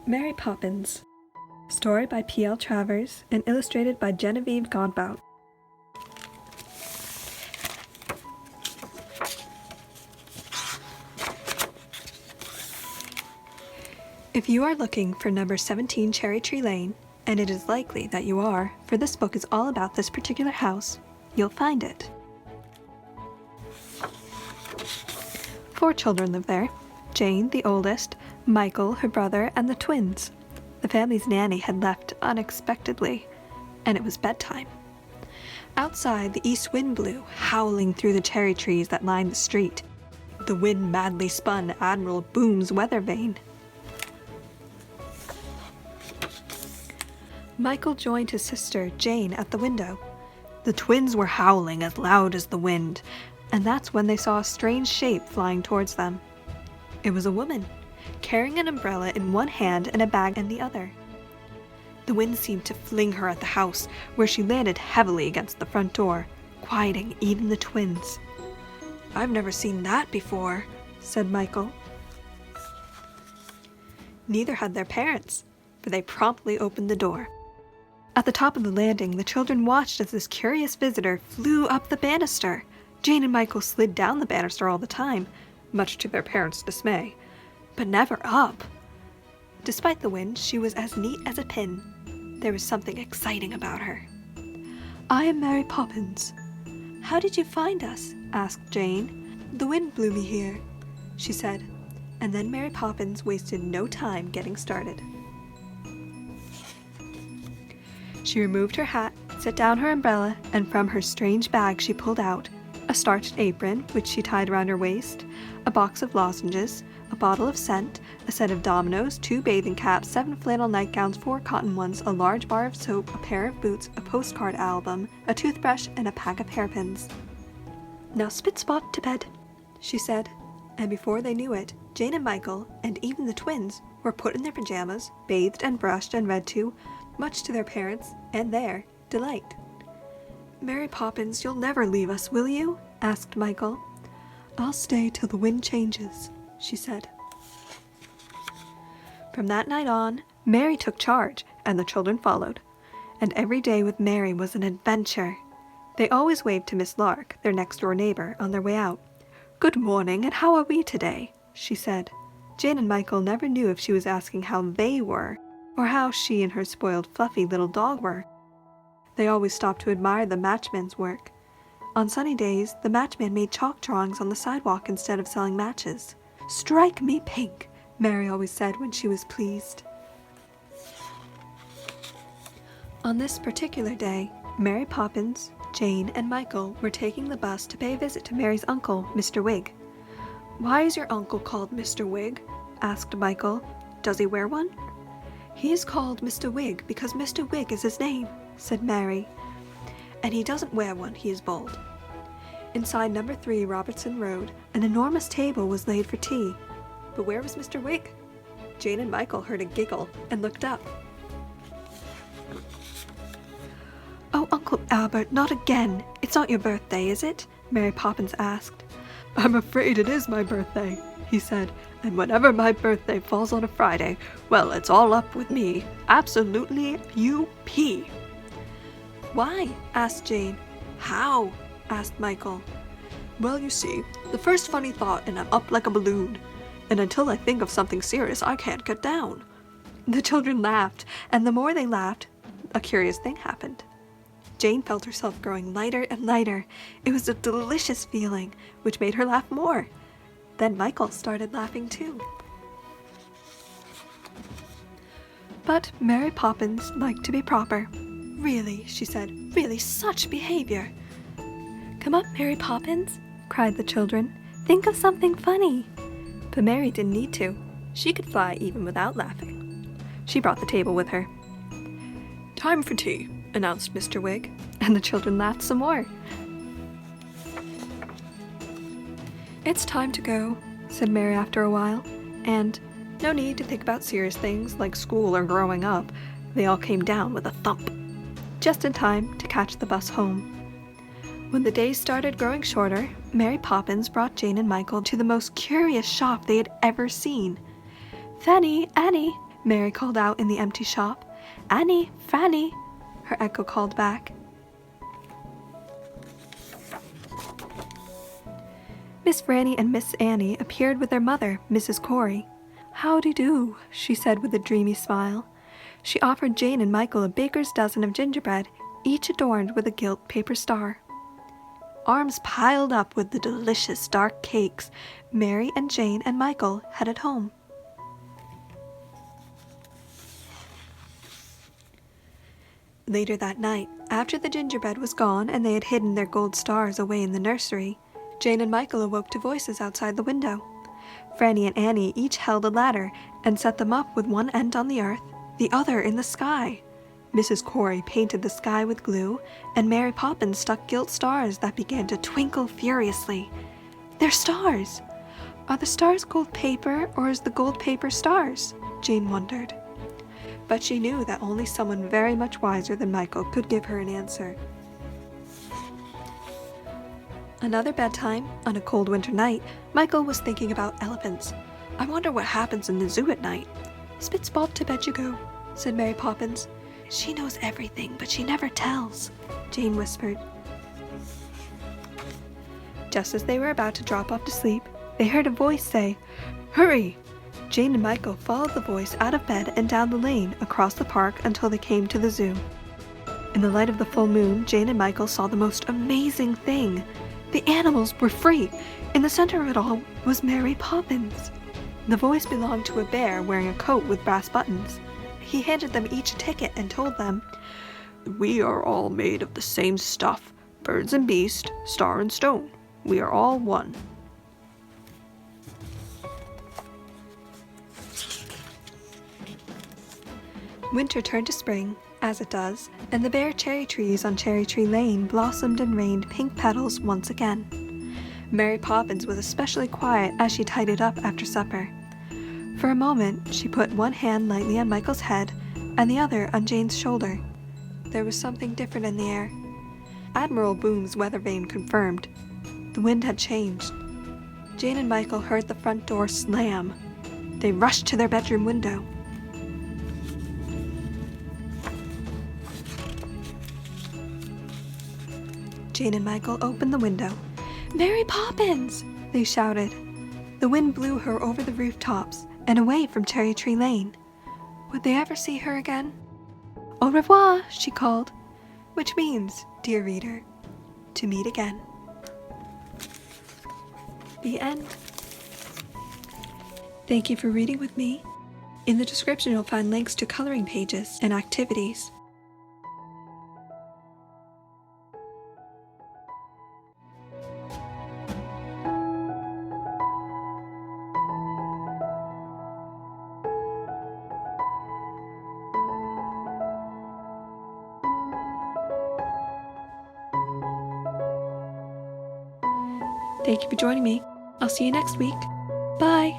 Mary Poppins. Story by P.L. Travers and illustrated by Genevieve Godbout. If you are looking for number 17 Cherry Tree Lane, and it is likely that you are, for this book is all about this particular house, you'll find it. 4 children live there: Jane, the oldest, Michael, her brother, and the twins. The family's nanny had left unexpectedly, and it was bedtime. Outside, the east wind blew, howling through the cherry trees that lined the street. The wind madly spun Admiral Boom's weather vane. Michael joined his sister, Jane, at the window. The twins were howling as loud as the wind, and that's when they saw a strange shape flying towards them. It was a woman, carrying an umbrella in one hand and a bag in the other. The wind seemed to fling her at the house, where she landed heavily against the front door, quieting even the twins. "I've never seen that before," said Michael. Neither had their parents, for they promptly opened the door. At the top of the landing, the children watched as this curious visitor flew up the banister. Jane and Michael slid down the banister all the time, much to their parents' dismay, but never up. Despite the wind, she was as neat as a pin. There was something exciting about her. "I am Mary Poppins." "How did you find us?" asked Jane. "The wind blew me here," she said, and then Mary Poppins wasted no time getting started. She removed her hat, set down her umbrella, and from her strange bag she pulled out a starched apron, which she tied around her waist, a box of lozenges, a bottle of scent, a set of dominoes, 2 bathing caps, 7 flannel nightgowns, 4 cotton ones, a large bar of soap, a pair of boots, a postcard album, a toothbrush, and a pack of hairpins. "Now spit-spot to bed," she said, and before they knew it, Jane and Michael, and even the twins, were put in their pajamas, bathed and brushed and read to, much to their parents' and their delight. "Mary Poppins, you'll never leave us, will you?" asked Michael. "I'll stay till the wind changes," she said. From that night on, Mary took charge, and the children followed. And every day with Mary was an adventure. They always waved to Miss Lark, their next-door neighbor, on their way out. "Good morning, and how are we today?" she said. Jane and Michael never knew if she was asking how they were, or how she and her spoiled, fluffy little dog were. They always stopped to admire the matchman's work. On sunny days, the matchman made chalk drawings on the sidewalk instead of selling matches. "Strike me pink," Mary always said when she was pleased. On this particular day, Mary Poppins, Jane, and Michael were taking the bus to pay a visit to Mary's uncle, Mr. Wigg. "Why is your uncle called Mr. Wigg?" asked Michael. "Does he wear one?" "He is called Mr. Wigg because Mr. Wigg is his name," said Mary. "And he doesn't wear one, he is bald." Inside number 3 Robertson Road, an enormous table was laid for tea. But where was Mr. Wigg? Jane and Michael heard a giggle and looked up. "Oh, Uncle Albert, not again! It's not your birthday, is it?" Mary Poppins asked. "I'm afraid it is my birthday," he said, "and whenever my birthday falls on a Friday, well, it's all up with me. Absolutely UP." "Why?" asked Jane. "How?" asked Michael. "Well, you see, the first funny thought and I'm up like a balloon. And until I think of something serious, I can't get down." The children laughed, and the more they laughed, a curious thing happened. Jane felt herself growing lighter and lighter. It was a delicious feeling, which made her laugh more. Then Michael started laughing too. But Mary Poppins liked to be proper. "Really," she said, "really such behavior." "Come up, Mary Poppins," cried the children. "Think of something funny." But Mary didn't need to. She could fly even without laughing. She brought the table with her. "Time for tea," announced Mr. Wigg, and the children laughed some more. "It's time to go," said Mary after a while, and no need to think about serious things like school or growing up. They all came down with a thump, just in time to catch the bus home. When the days started growing shorter, Mary Poppins brought Jane and Michael to the most curious shop they had ever seen. "Fanny, Annie, Mary called out in the empty shop. "Annie, Franny," her echo called back. Miss Franny and Miss Annie appeared with their mother, Mrs. Corey. "Howdy-do," she said with a dreamy smile. She offered Jane and Michael a baker's dozen of gingerbread, each adorned with a gilt paper star. Arms piled up with the delicious dark cakes, Mary and Jane and Michael headed home. Later that night, after the gingerbread was gone and they had hidden their gold stars away in the nursery, Jane and Michael awoke to voices outside the window. Franny and Annie each held a ladder and set them up with one end on the earth, the other in the sky. Mrs. Corey painted the sky with glue, and Mary Poppins stuck gilt stars that began to twinkle furiously. "They're stars! Are the stars gold paper, or is the gold paper stars?" Jane wondered. But she knew that only someone very much wiser than Michael could give her an answer. Another bedtime, on a cold winter night, Michael was thinking about elephants. "I wonder what happens in the zoo at night." "Spitsbob to bed you go," said Mary Poppins. "She knows everything, but she never tells," Jane whispered. Just as they were about to drop off to sleep, they heard a voice say, "Hurry!" Jane and Michael followed the voice out of bed and down the lane across the park until they came to the zoo. In the light of the full moon, Jane and Michael saw the most amazing thing. The animals were free. In the center of it all was Mary Poppins. The voice belonged to a bear wearing a coat with brass buttons. He handed them each a ticket and told them, "We are all made of the same stuff, birds and beast, star and stone. We are all one." Winter turned to spring, as it does, and the bare cherry trees on Cherry Tree Lane blossomed and rained pink petals once again. Mary Poppins was especially quiet as she tidied up after supper. For a moment, she put one hand lightly on Michael's head and the other on Jane's shoulder. There was something different in the air. Admiral Boom's weather vane confirmed. The wind had changed. Jane and Michael heard the front door slam. They rushed to their bedroom window. Jane and Michael opened the window. "Mary Poppins!" they shouted. The wind blew her over the rooftops and away from Cherry Tree Lane. Would they ever see her again? "Au revoir," she called, which means, dear reader, to meet again. The end. Thank you for reading with me. In the description you'll find links to coloring pages and activities. Thank you for joining me. I'll see you next week. Bye!